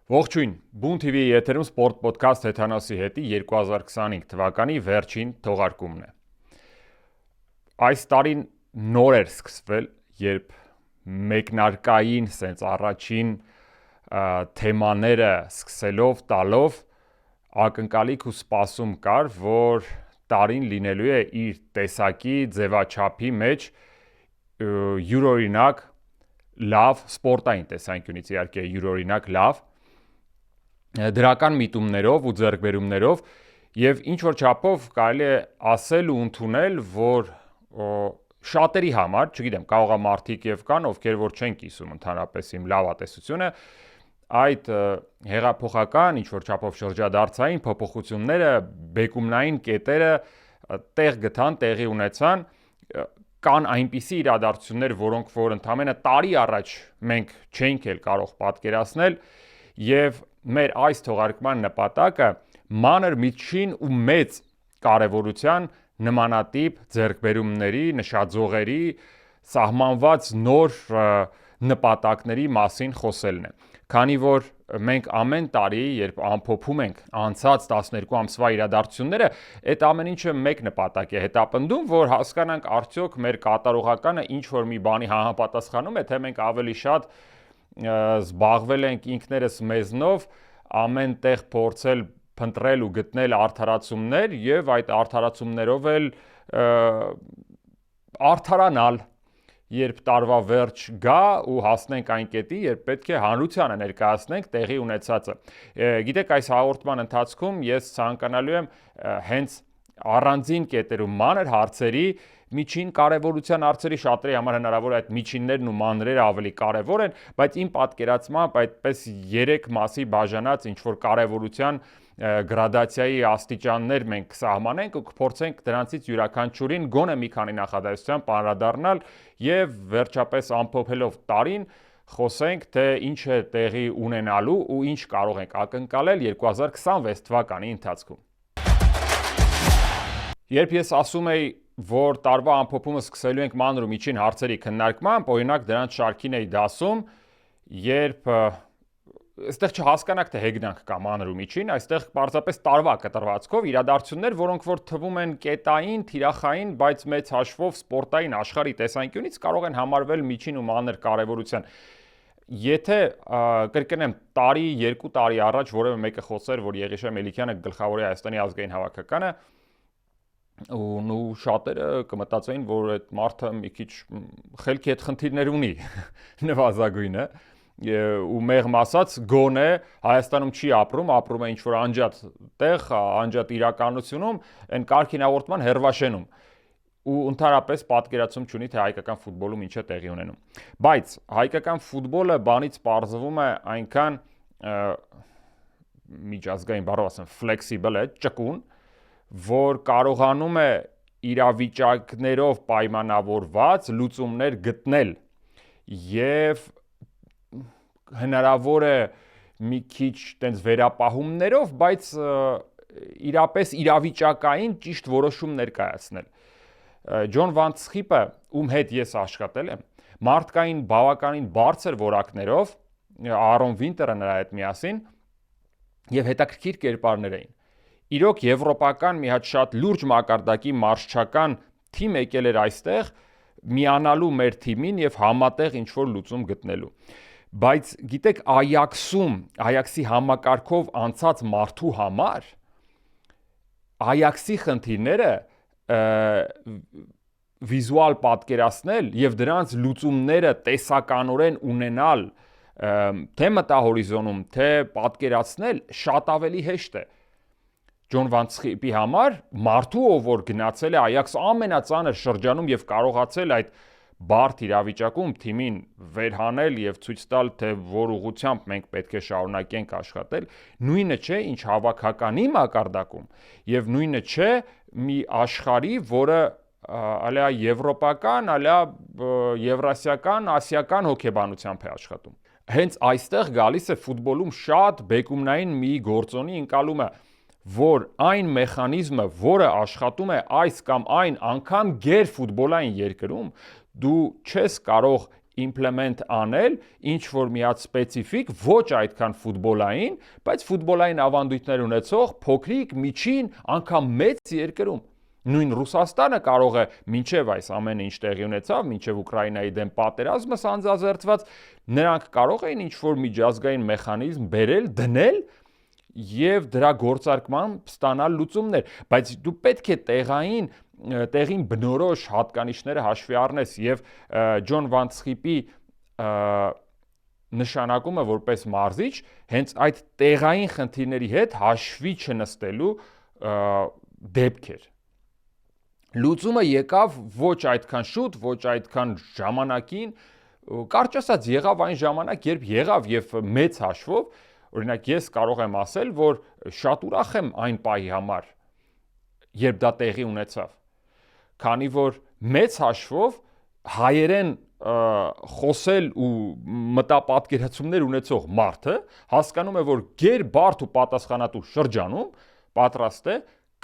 Ողջույն, Բուն TV-ի եթերում սպորտ ոդքասթ Հեթանոսի հետի 2025 թվականի վերջին թողարկումն է։ Այս տարին նոր էր սկսվել, երբ մեկնարկային սենց առաջին թեմաները սկսելով տալով ակնկալիք ու սպասում կար, որ տարին լինելու է իր տեսակի ձևաչափի մեջ յուրօրինակ լավ սպորտային տեսանկյունից իհարկե յուրօրինակ լավ դրական միտումներով ու ձեռքբերումներով եւ ինչ որ չափով կարելի է ասել ու ընդունել, որ շատերի համար, չգիտեմ, կարող է մարդիկ եւ կան, ովքեր որ չեն կիսում ընդհանրապես իմ լավատեսությունը, այդ հեղափոխական ինչ որ չափով շրջադարձային փոփոխությունները, բեկումնային կետերը տեղ գտան, տեղի ունեցան, կան այնպիսի իրադարձություններ, որոնք որ ընդամենը տարի առաջ մենք չէինք էլ կարող պատկերացնել եւ մեր այս թողարկման նպատակը մանր միջին ու մեծ կարևորության նմանատիպ ձեռքբերումների, նշաձողերի, սահմանված նոր նպատակների մասին խոսելն է։ Քանի որ մենք ամեն տարի, երբ ամփոփում ենք անցած 12 ամսվա իրադարձությունները, այդ ամեն ինչը մեկ նպատակ է հետապնդում, որ հասկանանք արդյոք մեր կատարողականը ինչ որ մի բանի համապատասխանում է, թե մենք ավելի շատ զբաղվել ենք ինքներս մեզնով, ամեն տեղ փորձել փնտրել ու գտնել արդարացումներ եւ այդ արդարացումներով էլ արդարանալ, երբ տարվա վերջ գա ու հասնենք այն կետի, երբ պետք է հանրությանը ներկայացնենք տեղի ունեցածը։ Գիտեք, այս հաղորդման ընթացքում ես ցանկանալու եմ հենց առանձին կետերում մանր հարցերի միջին կարևորության հարցերի շատերի համար հնարավոր է այդ միջիններն ու մանրերը ավելի կարևոր են, բայց իմ պատկերացմամբ այդպես 3 մասի բաժանած ինչ որ կարևորության գրադացիայի աստիճաններ մենք սահմանենք ու կփորձենք դրանցից յուրաքանչյուրին գոնե մի քանի նախադասությամբ անդրադառնալ եւ վերջապես ամփոփելով տարին խոսենք թե ինչ է տեղի ունենալու ու ինչ կարող ենք ակնկալել 2026 թվականի ընթացքում։ Երբ ես ասում եի, որ տարվա ամփոփումը սկսելու ենք մանր ու միջին հարցերի քննարկմամբ, օրինակ դրանց շարքին էի դասում, երբ այստեղ չհասկանաք թե հեգնանք կա մանր ու միջին, այստեղ պարզապես տարվա կտրվածքով իրադարձություններ, որոնք որ թվում են կետային, թիրախային, բայց մեծ հաշվով սպորտային աշխարհի տեսանկյունից կարող են համարվել միջին ու մանր կարևորության։ Եթե կրկնեմ, տարի, 2 տարի առաջ որևէ մեկը խոսեր, որ Եղիշե Մելիքյանը գլխավորի Հայաստանի ազգային հավաքականը, ու շատերը կմտածեին, որ այդ մարդը մի քիչ խելքի հետ խնդիրներ ունի, նվազագույնը, ու մեղմ ասած գոնե Հայաստանում չի ապրում է ինչ-որ անջատ տեղ, անջատ իրականությունում, այն կարգին հաղորդման հերվաշենում ու ընդհանրապես պատկերացում չունի, թե հայկական ֆուտբոլում ինչ է տեղի ունենում։ Բայց հայկական ֆուտբոլը բանից պարզվում է այնքան միջազգային բառով ասեմ flexible է, ճկուն, որ կարողանում է իրավիճակներով պայմանավորված լուծումներ գտնել եւ հնարավոր է մի քիչ տենց վերապահումներով, բայց իրապես իրավիճակային ճիշտ որոշումներ կայացնել։ Ջոն Վան Ցխիպը, ում հետ ես աշխատել եմ, մարդկային բավականին բարձր որակներով, Արոն Վինտերը նրա հետ միասին եւ հետաքրքիր կերպարներ էին։ Իրոք եվրոպական մի հատ շատ լուրջ մակարդակի մարշչական թիմ եկել էր այստեղ միանալու մեր թիմին եւ համատեղ ինչ որ լուծում գտնելու։ Բայց գիտեք, Այաքսի համակարգով անցած մարդու համար Այաքսի խնդիրները վիզուալ պատկերացնել եւ դրանց լուծումները տեսականորեն ունենալ թե մտահորիզոնում, թե պատկերացնել շատ ավելի հեշտ է։ Ջոն Վան Ցխիպի համար մարդու ով որ գնացել է Այաքս ամենածանր շրջանում եւ կարողացել այդ բարդ իրավիճակում թիմին վերհանել եւ ցույց տալ, թե որ ուղղությամբ մենք պետք է շարունակենք աշխատել, նույնը չէ, ինչ հավաքականի մակարդակում եւ նույնը չէ մի աշխարհի, որը ալա եվրոպական, ալա եվրասիական, ասիական հոգեբանությամբ է աշխատում։ Հենց այստեղ գալիս է ֆուտբոլում շատ բեկումնային մի գործոնի ընկալումը, որ այն մեխանիզմը, որը աշխատում է այս կամ այն անգամ գեր ֆուտբոլային երկրում, դու չես կարող implement անել ինչ որ մի հատ սպეციფիկ, ոչ այդքան ֆուտբոլային, բայց ֆուտբոլային ավանդույթներ ունեցող փոքրիկ, միջին, անգամ մեծ երկրում։ Նույն Ռուսաստանը կարող է մինչև այս ամենը ինչ տեղի ունեցավ, մինչև Ուկրաինայի դեմ պատերազմը սանձազերծված, նրանք կարող էին ինչ որ միջազգային մեխանիզմ բերել, դնել եւ դրա գործարկմամբ ստանալ լուծումներ, բայց դու պետք է տեղին բնորոշ հատկանիշները հաշվի առնես եւ Ջոն Վանցխիպի նշանակումը որպես մարզիչ հենց այդ տեղային խնդիրների հետ հաշվի չնստելու դեպք էր։ Լուծումը եկավ ոչ այդքան շուտ, ոչ այդքան ժամանակին, կարճ ասած եղավ այն ժամանակ, երբ եղավ եւ մեծ հաշվով, օրինակ ես կարող եմ ասել, որ շատ ուրախ եմ այն պահի համար, երբ դա տեղի ունեցավ, քանի որ մեծ հաշվով հայերեն խոսել ու մտապատկերացումներ ունեցող մարդը հասկանում է, որ գերբարդ ու պատասխանատու շրջանում պատրաստ է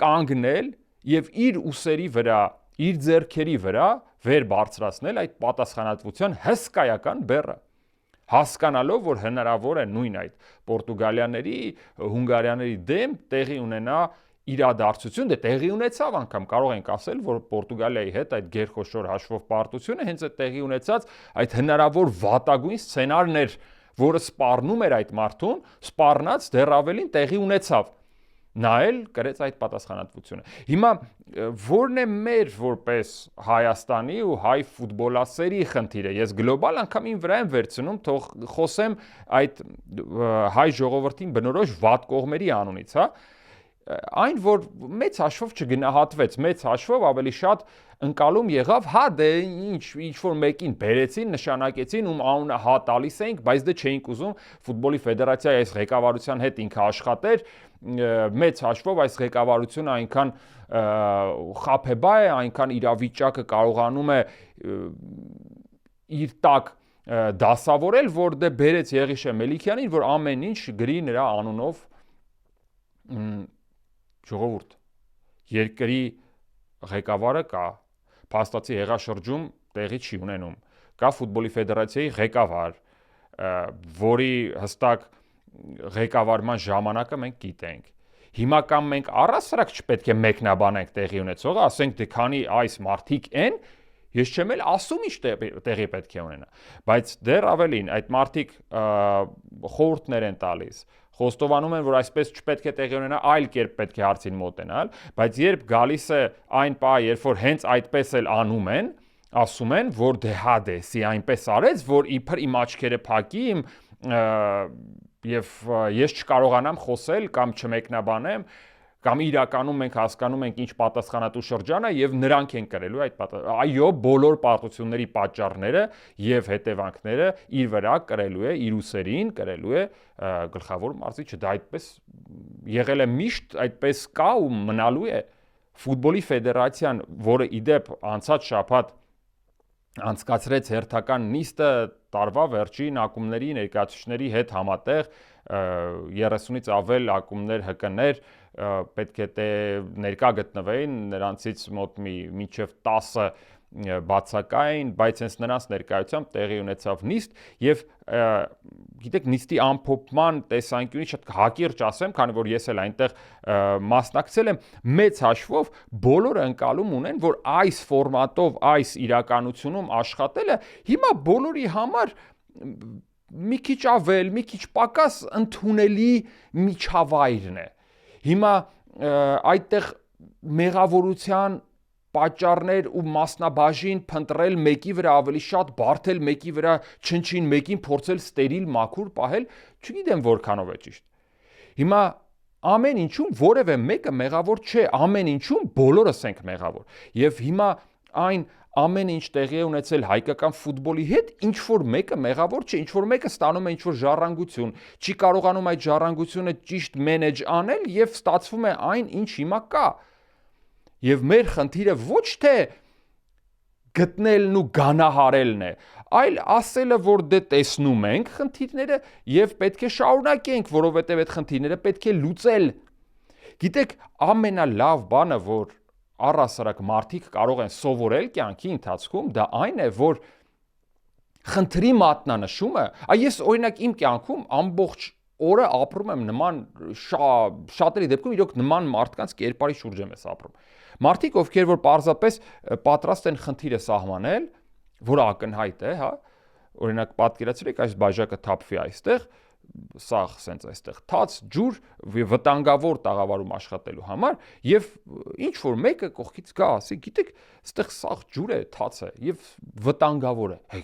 կանգնել եւ իր ուսերի վրա, իր ձեռքերի վրա վեր բարձրացնել այդ պատասխանատվության հսկայական բեռը, հասկանալով, որ հնարավոր է նույն այդ պորտուգալիաների, հունգարիաների դեմ տեղի ունենա իրադարձություն, դե տեղի ունեցավ անգամ, կարող ենք ասել, որ Պորտուգալիայի հետ այդ գերխոշոր հաշվով պարտությունը հենց այդ տեղի ունեցած այդ հնարավոր վատագույն սցենարն էր, որը սպառնում էր այդ մարդուն, սպառնաց դեռ ավելին տեղի ունեցավ։ Նա էլ կրեց այդ պատասխանատվությունը։ Հիմա որն է մեր որպես Հայաստանի ու հայ ֆուտբոլասերի խնդիրը։ Ես գլոբալ անգամ ին վրա եմ վերցնում, թող խոսեմ այդ հայ ժողովրդին բնորոշ վատ կողմերի անունից, հա։ Այն որ մեծ հաշվով չգնահատվեց, մեծ հաշվով ավելի շատ ընկալում եղավ, հա դե ինչ որ մեկին բերեցին, նշանակեցին, ում անունը հա տալիս էինք, բայց դե չէինք ուզում ֆուտբոլի ֆեդերացիայի այս ղեկավարության հետ ինքը աշխատեր, մեծ հաշվով այս ղեկավարությունը այնքան խաբեբա է, այնքան իրավիճակը կարողանում է իր տակ դասավորել, որ դե բերեց Եղիշե Մելիքյանին, որ ամեն ինչ գրի նրա անունով ժողովուրդ, երկրի ղեկավարը կա, փաստացի հեղաշրջում տեղի չի ունենում, կա ֆուտբոլի ֆեդերացիայի ղեկավար, որի հստակ ղեկավարման ժամանակը մենք գիտենք։ Հիմա կամ մենք առասարակ չպետք է մեկնաբանենք տեղի ունեցողը, ասենք դե քանի այս մարդիկ են, ես չեմ էլ ասում ինչ տեղի պետք է ունենա, բայց դեռ ավելին այդ մարդիկ խորհուրդներ են տալիս, խոստովանում են, որ այսպես չպետք է տեղի ունենա, այլ կերպ պետք է հարցին մոտենալ, բայց երբ գալիս է այն պահը, երբ որ հենց այդպես էլ անում են, ասում են, որ դե հա դեսի այնպես արեց, որ իբր իմ աչքերը փակի, եւ ես չկարողանամ խոսել կամ չմեկնաբանեմ, կամ իրականում մենք հասկանում ենք ինչ պատասխանատու շրջան է եւ նրանք են կրելու այդ այո, բոլոր պարտությունների պատճառները եւ հետևանքները իր վրա կրելու է, իր ուսերին կրելու է գլխավոր մարզիչը, դա այդպես եղել է միշտ, այդպես կա ու մնալու է։ Ֆուտբոլի ֆեդերացիան, որը իդեպ անցած շաբաթ անցկացրեց հերթական նիստը տարվա վերջին ակումբների ներկայացուցիչների հետ համատեղ 30-ից ավել ակումբներ ՀԿ-ներ պետք է ներկա գտնվեին, նրանցից մոտ մինչև 10 բացակային, բայց հենց նրանց ներկայությամբ տեղի ունեցավ նիստ եւ գիտեք նիստի ամփոփման տեսանկյունից շատ հակիրճ ասեմ, քանի որ ես էլ այնտեղ մասնակցել եմ, մեծ հաշվով բոլորը ընկալում ունեն, որ այս ֆորմատով, այս իրականությունում աշխատելը հիմա բոլորի համար մի քիչ ավել, մի քիչ պակաս ընդունելի միջավայրն է։ Հիմա այդտեղ մեղավորության պատճառներ ու մասնաբաժին փնտրել մեկի վրա ավելի շատ բարթել, մեկի վրա չնչին մեկին փորձել ստերիլ մաքուր պահել, չգիտեմ որքանով է ճիշտ։ Հիմա ամեն ինչում որևէ մեկը մեղավոր չէ, ամեն ինչում բոլորս ենք մեղավոր։ Եվ հիմա այն ամեն ինչ տեղի է ունեցել հայկական ֆուտբոլի հետ, ինչ որ մեկը մեղավոր չէ, ինչ որ մեկը ստանում է ինչ որ ժառանգություն, չի կարողանում այդ ժառանգությունը ճիշտ մենեջ անել եւ ստացվում է այն, ինչ հիմա կա։ Եվ մեր խնդիրը ոչ թե գտնելն ու գանահարելն է, այլ ասելը, որ դե տեսնում ենք խնդիրները եւ պետք է շարունակենք, որովհետեւ այդ խնդիրները պետք է լուծել։ Գիտեք, ամենալավ բանը, որ առասարակ մարդիկ կարող են սովորել կյանքի ընթացքում, դա այն է, որ Խնդրի մատնանշումը, ես օրինակ իմ կյանքում ամբողջ օրը ապրում եմ նման շատերի դեպքում իրոք նման մարդկանց կերպարի շուրջ եմ ապրում։ Մարդիկ, ովքեր որ պարզապես պատրաստ են խնդիրը սահմանել, որը ակնհայտ է, հա, օրինակ պատկերացրեք այս բաժակը թափվի այստեղ, սաղ սենց այստեղ թաց ջուր վտանգավոր տաղավարում աշխատելու համար եւ ինչ որ մեկը կողքից գա ասի գիտեք այստեղ սաղ ջուր է թաց է եւ վտանգավոր է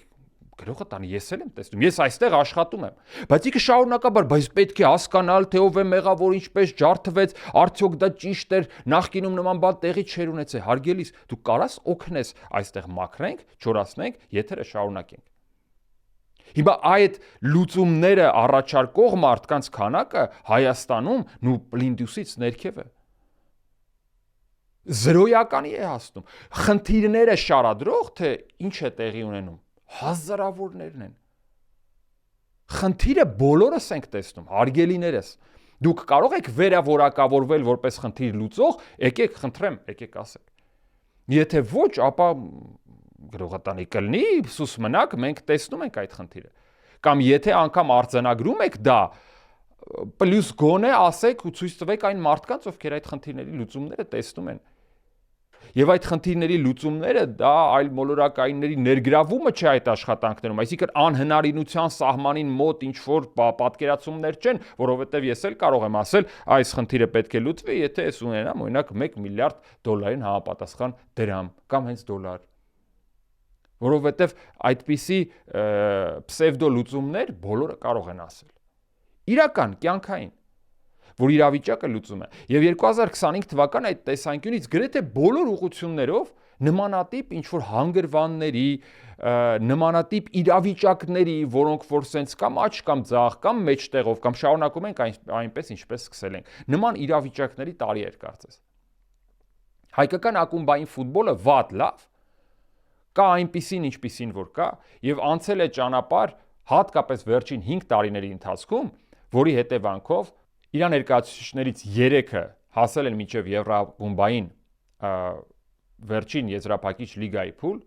գրողը տանի ես էլ եմ տեսնում ես այստեղ աշխատում եմ բայց ինքը շարունակաբար բայց պետք է հասկանալ թե ով է մեղավոր ինչպես ջարդվեց արդյոք դա ճիշտ էր նախկինում նման բան տեղի չէր ունեցել հարգելիս դու կարաս օգնես այստեղ մաքրենք չորացնենք եթերը շարունակենք Հիմա այդ լուծումները առաջարկող մարդկանց քանակը Հայաստանում նու Պլինդուսից ներքև է զրոյականի է հասնում խնդիրները շարադրող թե ինչ է տեղի ունենում հազարավորներն են խնդիրը բոլորս ենք տեսնում հարգելիներս դուք կարող եք վերավորակավորվել որպես խնդիր լուծող եկեք խնդրեմ եկեք ասեք եթե ոչ ապա գրողը տանի կլնի սուս մնաք մենք տեսնում ենք այդ խնդիրը կամ եթե անգամ արձանագրում եք դա պլյուս գոնե ասեք ու ցույց տվեք այն մարդկանց ովքեր այդ խնդիրների լուծումները տեսնում են Եվ այդ խնդիրների լուծումները դա այլ մոլորակայինների ներգրավումը չէ այդ աշխատանքներում, այսինքն անհնարինության սահմանին մոտ ինչ որ պատկերացումներ չեն, որովհետև ես էլ կարող եմ ասել, այս խնդիրը պետք է լուծվի, եթե ես ունենամ օրինակ 1 միլիարդ դոլարին համապատասխան դրամ կամ հենց դոլար։ Որովհետև այդպիսի պսևդո լուծումներ բոլորը կարող են ասել։ Իրական, կյանքային որ իրավիճակը լուծում է։ Եվ 2025 թվականը այդ տեսանկյունից գրեթե բոլոր ուղղություններով նմանատիպ ինչ որ հանգրվանների, նմանատիպ իրավիճակների, որոնք որ սենց կամ աճ կամ ձախ կամ մեջտեղով կամ շարունակում ենք այնպես ինչպես սկսել ենք։ Նման իրավիճակների տարի էր կարծես։ Հայկական ակումբային ֆուտբոլը վատ լավ կա այնպիսին ինչպիսին որ կա եւ անցել է ճանապարհ հատկապես վերջին 5 տարիների ընթացքում, որի հետևանքով իր ներկայացուցիչներից 3-ը հասել են մինչև Եվրակումբային վերջին եզրափակիչ լիգայի փուլ,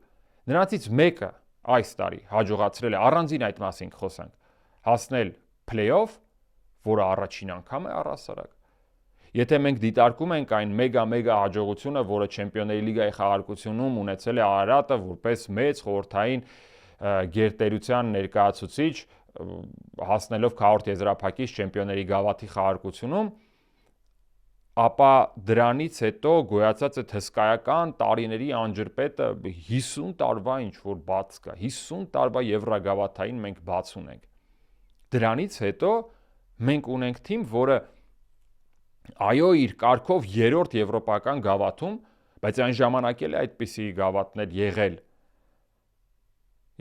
նրանցից մեկը այս տարի հաջողացրել է առանձին այդ մասին խոսանք, հասնել play-off, որը առաջին անգամ է առհասարակ։ Եթե մենք դիտարկում ենք այն մեգա հաջողությունը, որը Չեմպիոնների լիգայի խաղարկությունում ունեցել է Արարատը որպես մեծ խորհրդային գերտերության ներկայացուցիչ, հասնելով քառորդ եզրափակիչ Չեմպիոնների գավաթի խաղարկությունում, ապա դրանից հետո գոյացած այդ հսկայական տարիների անջրպետը 50 տարվա ինչ որ բաց կա, 50 տարվա եվրագավաթային մենք բաց ունենք։ Դրանից հետո մենք ունենք թիմ, որը այո իր կարգով երրորդ եվրոպական գավաթում, բայց այն ժամանակ էլ այդպիսի գավաթներ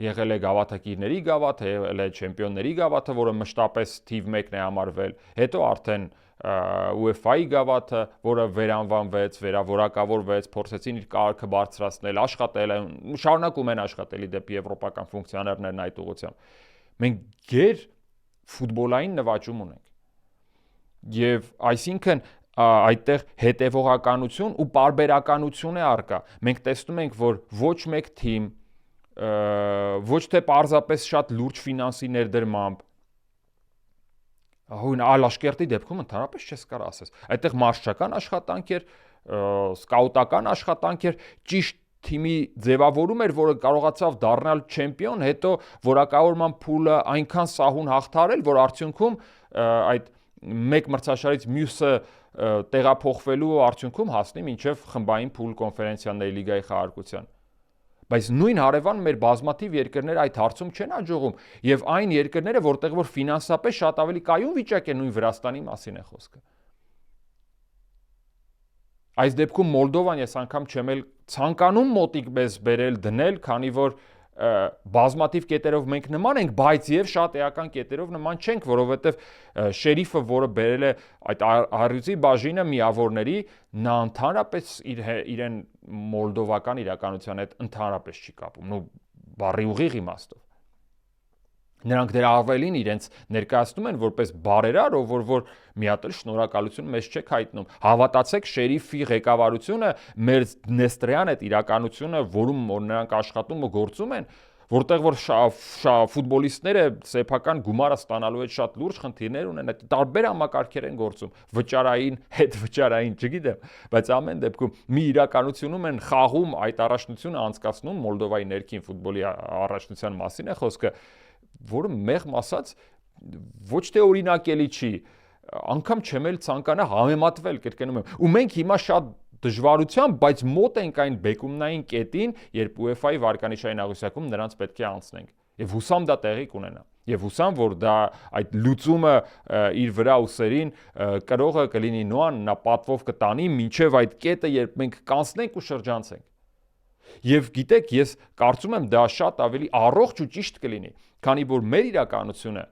եղել է գավաթակիրների գավաթը, եղել է չեմպիոնների գավաթը, որը մշտապես թիվ 1-ն է համարվել, հետո արդեն UEFA-ի գավաթը, որը վերանվանվեց, վերավորակավորվեց, փորձեցին իր կարգը բարձրացնել, աշխատել են, շարունակում են աշխատել դեպի եվրոպական ֆունկցիոներներն այդ ուղղությամբ։ Մենք գեր ֆուտբոլային նվաճում ունենք։ Եվ այսինքն այդտեղ հետևողականություն ու պարբերականություն է առկա։ Մենք տեսնում ենք, որ ոչ մեկ թիմ ոչ թե պարզապես շատ լուրջ ֆինանսի ներդրմամբ Ալաշկերտի դեպքում ընդհանրապես չես կարող ասես։ Այդտեղ մարշչական աշխատանք էր, սկաուտական աշխատանք էր, ճիշտ թիմի ձևավորում էր, որը կարողացավ դառնալ չեմպիոն, հետո որակավորման փուլը այնքան սահուն հաղթարել, որ արդյունքում այդ մեկ մրցաշարից մյուսը տեղափոխվելու արդյունքում հասնի մինչև խմբային փուլ կոնֆերենցիաների լիգայի խաղարկության։ Բայց նույն հարևան մեր բազմաթիվ երկրներ այդ հարցում չեն հաջողում եւ այն երկրները, որտեղ որ ֆինանսապես շատ ավելի կայուն վիճակ է, նույն Վրաստանի մասին է խոսքը։ Այս դեպքում Մոլդովան ես անգամ չեմ էլ ցանկանում մոտիկ մեզ բերել դնել, քանի որ բազմաթիվ կետերով մենք նման ենք, բայց եւ շատ էական կետերով նման չենք, որովհետեւ շերիֆը, որը բերել է այդ առյուծի բաժինը միավորների, նա ընդհանրապես իրեն մոլդովական իրականության հետ ընդհանրապես չի կապում, նո բառի ուղիղ իմաստով։ Նրանք դեռ ավելին իրենց ներկայացնում են որպես բարերար, որ մի հատ էլ շնորհակալություն մեզ չեք հայտնում։ Հավատացեք, շերիֆի ղեկավարությունը մեր Դնեստրյան այդ իրականությունը, որում որ նրանք աշխատում ու գործում են, որտեղ որ ֆուտբոլիստները սեփական գումարը ստանալու հետ շատ լուրջ խնդիրներ ունեն, տարբեր համակարգեր են գործում, վճարային, հետվճարային, չգիտեմ, բայց ամեն դեպքում մի իրականությունում են խաղում այդ առաջնությունը անցկացնում Մոլդովայի ներքին ֆուտբոլի առաջնության մասին է խոսքը, որը մեղմ ասած ոչ թե օրինակելի չի, անգամ չեմ էլ ցանկանա համեմատվել, կրկնում եմ, ու մենք հիմա շատ դժվարությամբ, բայց մոտ ենք այն բեկումնային կետին, երբ UEFA-ի վարկանիշային աղյուսակում նրանց պետք է անցնենք։ Եվ հուսամ դա տեղի կունենա։ Եվ հուսամ, որ դա այդ լուծումը իր վրա ուսերին կրողը կլինի նոան, նա պատվով կտանի մինչև այդ կետը, երբ մենք կանցնենք ու շրջանցենք։ Եվ գիտեք, ես կարծում եմ դա շատ ավելի առողջ ու ճիշտ կլինի, քանի որ մեր իրականությունը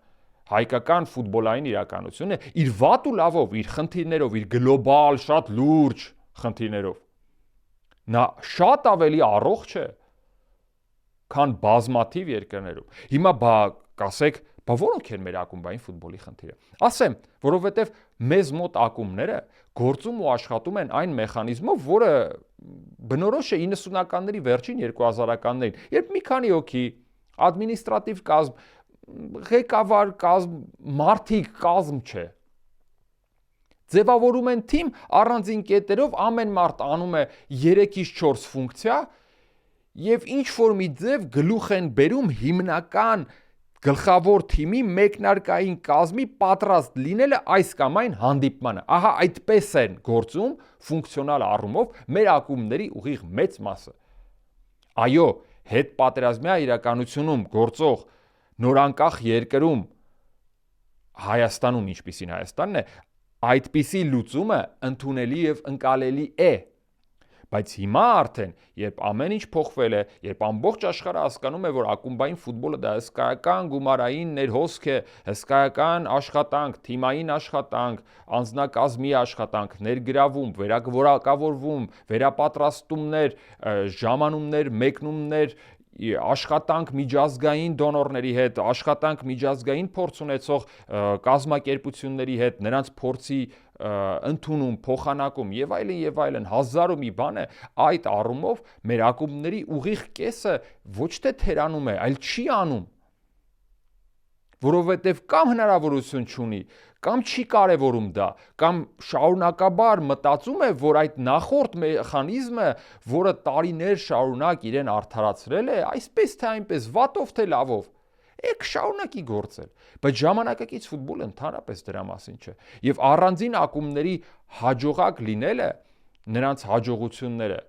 հայկական ֆուտբոլային իրականությունը իր վատ ու լավով, իր խնդիրներով, իր գլոբալ շատ լուրջ խնդիրներով նա շատ ավելի առողջ է, քան բազմաթիվ երկրներում։ Հիմա կասեք, որոնք են մեր ակումբային ֆուտբոլի խնդիրը։ Ասեմ, որովհետև մեզ մոտ ակումբները գործում ու աշխատում են այն մեխանիզմով, որը բնորոշ է 90-ականների վերջին 2000-ականներին, երբ մի քանի հոգի ադմինիստրատիվ կազմ, ղեկավար կազմ, մարդիկ կազմ չէ։ Ձևավորում են թիմ առանձին կետերով, ամեն մարդ անում է 3-ից 4 ֆունկցիա եւ ինչ որ մի ձև գլուխ են բերում հիմնական գլխավոր թիմի մեկնարկային կազմի պատրաստ լինելը այս կամ այն հանդիպմանը։ Ահա այդպես են գործում ֆունկցիոնալ առումով մեր ակումբների ուղիղ մեծ մասը։ Այո, հետ պատերազմյա իրականությունում գործող նորանկախ երկրում Հայաստանում, ինչպիսին Հայաստանն է, այդպիսի լուծումը ընդունելի եւ ընկալելի է, բայց հիմա արդեն, երբ ամեն ինչ փոխվել է, երբ ամբողջ աշխարհը հասկանում է, որ ակումբային ֆուտբոլը դա հսկայական գումարային ներհոսք է, հսկայական աշխատանք, թիմային աշխատանք, անձնակազմի աշխատանք, ներգրավում, վերակավորվում, վերապատրաստումներ, ժամանումներ, մեկնումներ, աշխատանք միջազգային դոնորների հետ, աշխատանք միջազգային փորձ ունեցող կազմակերպությունների հետ, նրանց փորձի ընդունում, փոխանակում եւ այլն, հազար ու մի բան է, այդ առումով մեր ակումբների ուղիղ կեսը ոչ թե թերանում է, այլ չի անում, որովհետեւ կամ հնարավորություն չունի, կամ չի կարևորում դա, կամ շարունակաբար մտածում է, որ այդ նախորդ մեխանիզմը, որը տարիներ շարունակ իրեն արդարացրել է, այսպես թե այնպես, վատով թե լավով, եք շարունակի գործել, բայց ժամանակակից ֆուտբոլը ընդհանրապես դրա մասին չէ, եւ առանձին ակումբների հաջողակ լինելը, նրանց հաջողությունները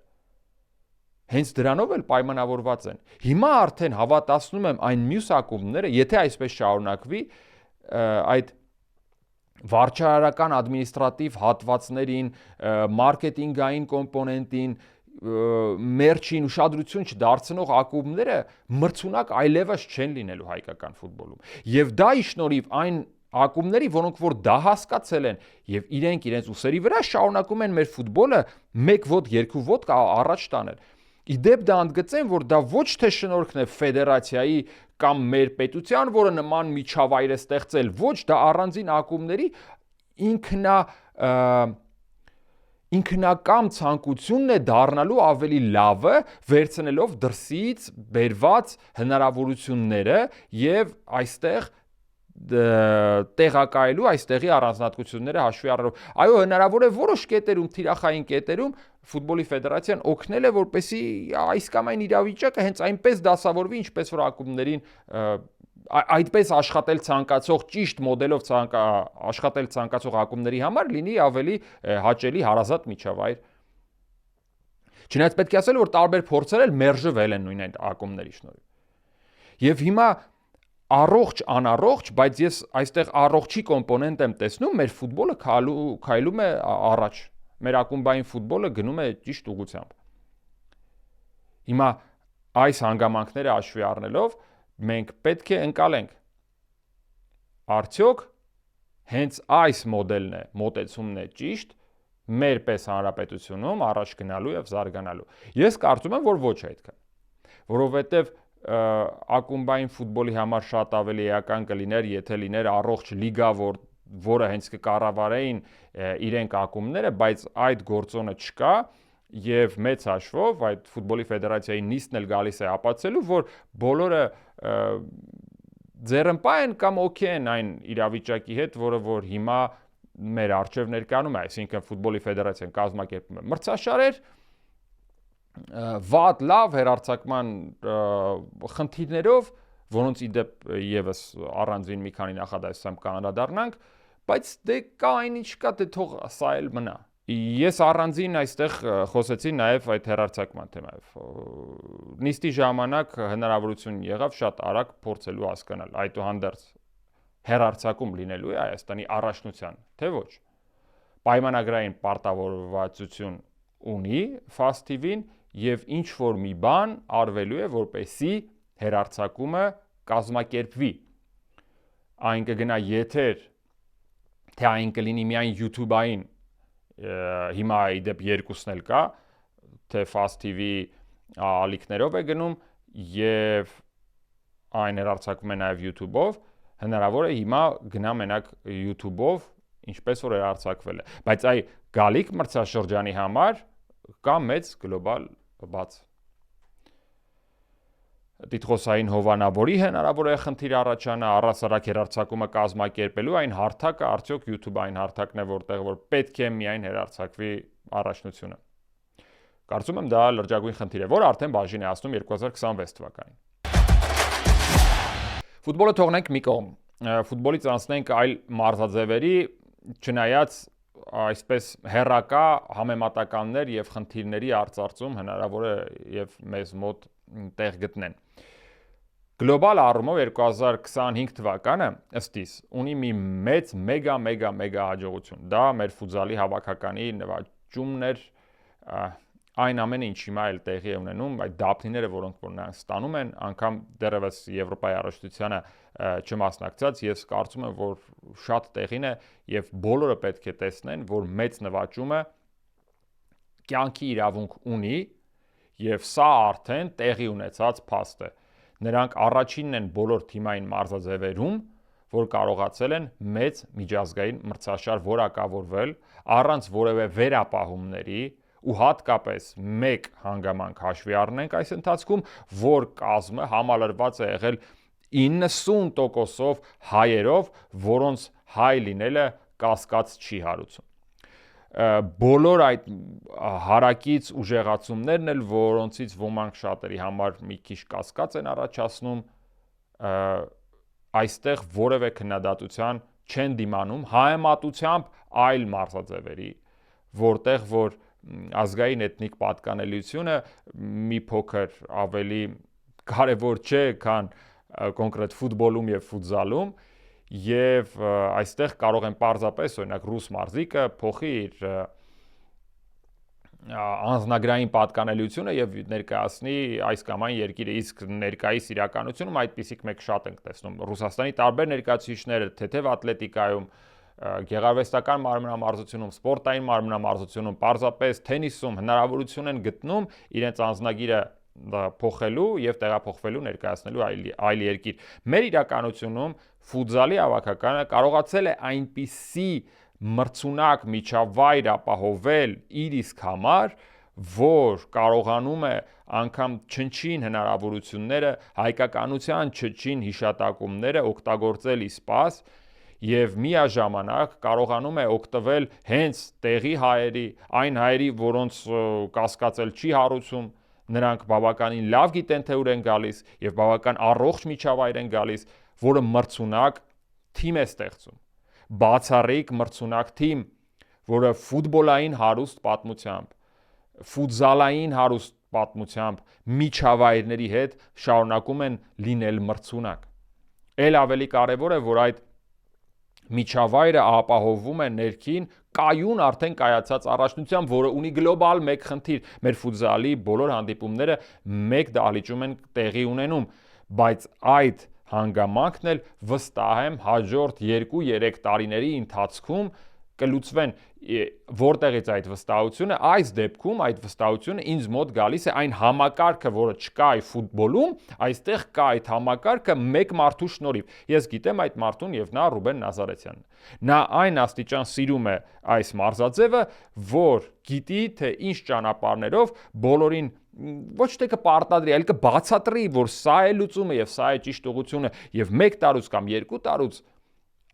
հենց դրանով էլ պայմանավորված են։ Հիմա արդեն հավատացնում եմ այն մյուս ակումբները, եթե այսպես շարունակվի, այդ վարչարարական ադմինիստրատիվ հատվածներին, մարքեթինգային կոմպոնենտին, մերչին ուշադրություն չդարձնող ակումբները մրցունակ այլևս չեն լինելու հայկական ֆուտբոլում։ Եվ դա ի շնորհիվ այն ակումբների, որոնք որ դա հասկացել են եւ իրենց ուսերի վրա շարունակում են մեր ֆուտբոլը 1 ոտ, 2 ոտ առաջ տանել։ Իդեպ դա ընդգծեմ, որ դա ոչ թե շնորհքն է ֆեդերացիայի կամ մեր պետության, որը նման միջավայր է ստեղծել, ոչ, դա առանձին ակումբների ինքնակամ ցանկությունն է դառնալու ավելի լավը, վերցնելով դրսից բերված հնարավորությունները եւ այստեղ տեղակայելու այստեղի առանձնահատկությունները հաշվի առնելով։ Այո, հնարավոր է որոշ կետերում, թիրախային կետերում ֆուտբոլի ֆեդերացիան օգնել է, որպեսզի այս կամ այն իրավիճակը հենց այնպես դասավորվի, ինչպես որ ակումբներին այդպես աշխատել ցանկացող ճիշտ մոդելով աշխատել ցանկացող ակումբների համար լինի ավելի հաճելի հարազատ միջավայր։ Չնայած պետք է ասել, որ տարբեր փորձեր էլ մերժվել են նույն այդ ակումբների շնորհիվ։ Եվ հիմա առողջ, անառողջ, բայց ես այստեղ առողջի կոմպոնենտ եմ տեսնում, մեր ֆուտբոլը քայլում է առաջ։ Մեր ակումբային ֆուտբոլը գնում է ճիշտ ուղղությամբ։ Հիմա այս հանգամանքները հաշվի առնելով մենք պետք է ընկալենք արդյոք հենց այս մոդելն է, մոտեցումն է ճիշտ մեր պես հանրապետությունում առաջ գնալու եւ զարգանալու։ Ես կարծում եմ, որ ոչ այդքան, որովհետեւ ակումբային ֆուտբոլի համար շատ ավելի էական կլիներ, եթե լիներ առողջ լիգա, որը հենց կկառավարեին իրենք ակումբները, բայց այդ գործոնը չկա Եվ մեծ հաշվով այդ ֆուտբոլի ֆեդերացիայի նիստն էլ գալիս է ապացուցելու, որ բոլորը ձեռնպահ են կամ օքեյ են այն իրավիճակի հետ, որը որ հիմա մեր առջև ներկայանում է, այսինքն ֆուտբոլի ֆեդերացիան կազմակերպում է մրցաշարեր, վատ լավ հեռարձակման խնդիրներով, որոնց իդեպ եւս առանձին մի քանի նախադասությամբ կանանդառնանք, բայց դե կա այնինչ կա, դե թող սա էլ մնա։ Ես առանձին այստեղ խոսեցի նաև այդ հեռարձակման թեմայով։ Նիստի ժամանակ հնարավորություն եղավ շատ արագ փորձելու հասկանալ այդուհանդերձ հեռարձակում լինելու է Հայաստանի առաջնության, թե ոչ։ Պայմանագրային պարտավորվածություն ունի FAST TV-ն եւ ինչ որ մի բան արվելու է, որպեսզի հեռարձակումը կազմակերպվի։ Այն կգնա եթեր, թե այն կլինի միայն YouTube-ային, հիմա իդեպ երկուսն էլ կա, թե FAST TV ալիքներով է գնում եւ այն հեռարձակում է նաեւ YouTube-ով, հնարավոր է հիմա գնա մենակ YouTube-ով, ինչպես որ հեռարձակվել է, բայց այ գալիք մրցաշրջանի համար կա մեծ գլոբալ բաց։ Տիտղոսային հովանավորի հնարավոր է խնդիր առաջանա, առասարակ հեռարձակումը կազմակերպելու այն հարթակը արդյոք YouTube-այն հարթակն է, որտեղ որ պետք է միայն հեռարձակվի առաջնությունը։ Կարծում եմ դա լրջագույն խնդիր է, որը արդեն բաժին է հասնում 2026 թվականին։ Ֆուտբոլը թողնենք մի կողմ։ Ֆուտբոլից անցնենք այլ մարզաձևերի, չնայած այսպես հերրակա համեմատականներ եւ խնդիրների արծարծում հնարավոր է եւ մեզ մոտ տեղ գտնեն։ Գլոբալ առումով 2025 թվականը ըստիս ունի մի մեծ մեգա հաջողություն։ Դա մեր ֆուտզալի հավաքականի նվաճումն էր, այն ամենը ինչ հիմա էլ տեղի է ունենում, այդ դափնիները, որոնք որ նրանք ստանում են, անգամ դեռևս Եվրոպայի առաջնությանը չմասնակցած, ես կարծում եմ, որ շատ տեղին է եւ բոլորը պետք է տեսնեն, որ մեծ նվաճումը կյանքի իրավունք ունի եւ սա արդեն տեղի ունեցած փաստ է։ Նրանք առաջինն են բոլոր թիմային մարզաձևերում, որ կարողացել են մեծ միջազգային մրցաշար որակավորվել առանց որևէ վերապահումների ու հատկապես մեկ հանգամանք հաշվի առնենք այս ընթացքում, որ կազմը համալրված է եղել 90%-ով հայերով, որոնց հայ լինելը կասկած չի հարուցում։ Բոլոր այդ հարակից ուժեղացումներն էլ, որոնցից ոմանք շատերի համար մի քիչ կասկած են առաջացնում, այստեղ որևէ քննադատության չեն դիմանում համեմատությամբ այլ մարզաձևերի, որտեղ որ ազգային էթնիկ պատկանելիությունը մի փոքր ավելի կարևոր չէ, քան կոնկրետ ֆուտբոլում եւ ֆուտզալում, եւ այստեղ կարող են պարզապես օրինակ ռուս մարզիկը փոխի իր անձնագրային պատկանելիությունը եւ ներկայացնի այս կամ այն երկիրը, իսկ ներկայիս իրականությունում այդպիսիք մենք շատ ենք տեսնում Ռուսաստանի տարբեր ներկայացուցիչները թեթև ատլետիկայում, գեղարվեստական մարմնամարզությունում, սպորտային մարմնամարզությունում, պարզապես թենիսում հնարավորություն են գտնում իրենց անձնագիրը փոխելու եւ տեղափոխվելու ներկայացնելու այլ երկիր։ Մեր իրականությունում ֆուտզալի հավաքականը կարողացել է այնպիսի մրցունակ միջավայր ապահովել իր իսկ համար, որ կարողանում է անգամ չնչին հնարավորությունները, հայկականության չնչին հիշատակումները օգտագործել իսպաս եւ միաժամանակ կարողանում է օգտվել հենց տեղի հայերի, այն հայերի, որոնց կասկածել չի հարուցում, նրանք բավականին լավ գիտեն, թե ուր են գալիս եւ բավական առողջ միջավայր են գալիս, որը մրցունակ թիմ է ստեղծում։ Բացառիկ մրցունակ թիմ, որը ֆուտբոլային հարուստ պատմությամբ, ֆուտզալային հարուստ պատմությամբ միջավայրների հետ շարունակում են լինել մրցունակ։ Էլ ավելի կարևոր է, որ այդ միջավայրը ապահովվում է ներքին կայուն արդեն կայացած առաջնությամբ, որը ունի գլոբալ մեկ խնդիր։ Մեր ֆուտզալի բոլոր հանդիպումները մեկ դահլիճում են տեղի ունենում, բայց այդ հանգամանքն էլ վստահ եմ հաջորդ 2-3 տարիների ընթացքում կլուծվեն, որտեղից այդ վստահությունը, այս դեպքում այդ վստահությունը ինձ մոտ գալիս է այն համակարգը, որը չկա այ ֆուտբոլում, այստեղ կա այդ համակարգը մեկ մարդու շնորհիվ։ Ես գիտեմ այդ մարդուն եւ նա Ռուբեն Նազարեթյանն է։ Նա այն աստիճան սիրում է այս մարզաձևը, որ գիտի, թե ինչ ճանապարհներով բոլորին ոչ թե կպարտադրի, այլ կբացատրի, որ սա է լուծումը եւ սա է ճիշտ ուղղությունը եւ 1 տարուց կամ 2 տարուց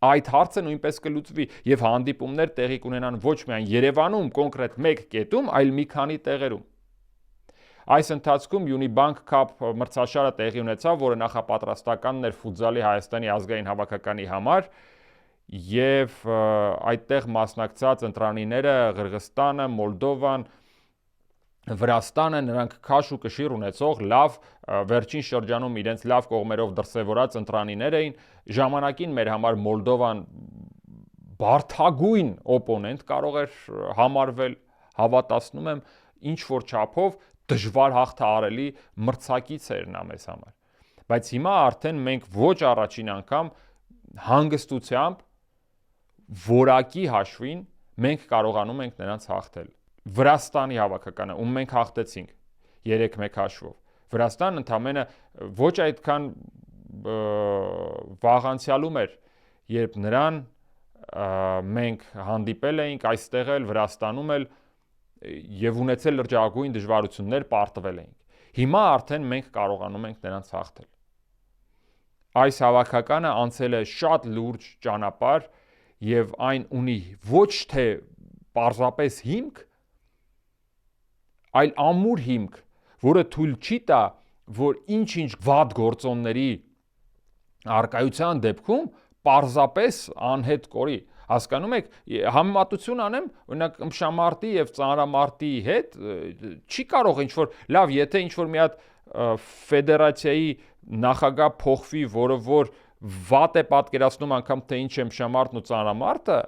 այդ հարցը նույնպես կլուծվի եւ հանդիպումներ տեղի կունենան ոչ միայն Երևանում կոնկրետ 1 կետում, այլ մի քանի տեղերում։ Այս ընթացքում Unibank Cup մրցաշարը տեղի ունեցավ, որը նախապատրաստականն էր ֆուտզալի Հայաստանի ազգային հավաքականի համար եւ այդտեղ մասնակցած ընտրանիները Ղրղստանը, Մոլդովան, Վրաստանը նրանք քաշ ու կշիռ ունեցող լավ վերջին շրջանում իրենց լավ կողմերով դրսևորած ընտրանիներ էին ժամանակին մեր համար Մոլդովան բարդագույն օպոնենտ կարող էր համարվել հավատացնում եմ ինչ որ չափով դժվար հաղթահարելի մրցակից էր նա մեզ համար բայց հիմա արդեն մենք ոչ առաջին անգամ հանգստությամբ որակի հաշվին մենք կարողանում ենք նրանց հաղթել Վրաստանի հավաքականը, ում մենք հաղթեցինք 3-1 հաշվով։ Վրաստանն ընդամենը ոչ այդքան վաղանցյալում էր, երբ նրան մենք հանդիպել էինք այստեղ էլ Վրաստանում էլ եւ ունեցել լրջագույն դժվարություններ պարտվել էինք։ Հիմա արդեն մենք կարողանում ենք նրանց հաղթել։ Այս հավաքականը անցել է շատ լուրջ ճանապարհ եւ այն ունի ոչ թե պարզապես հիմք այլ ամուր հիմք, որը թույլ չի տա, որ ինչ-ինչ վատ գործոնների արկայության դեպքում պարզապես անհետ կորի։ Հասկանում եք, համեմատություն անեմ, օրինակ ըմբշամարտի եւ ծանրամարտի հետ չի կարող ինչ-որ լավ, եթե ինչ-որ մի հատ ֆեդերացիայի նախագահ փոխվի, որը որ վատ է պատկերացնում անգամ թե ինչ է ըմբշամարտն ու ծանրամարտը,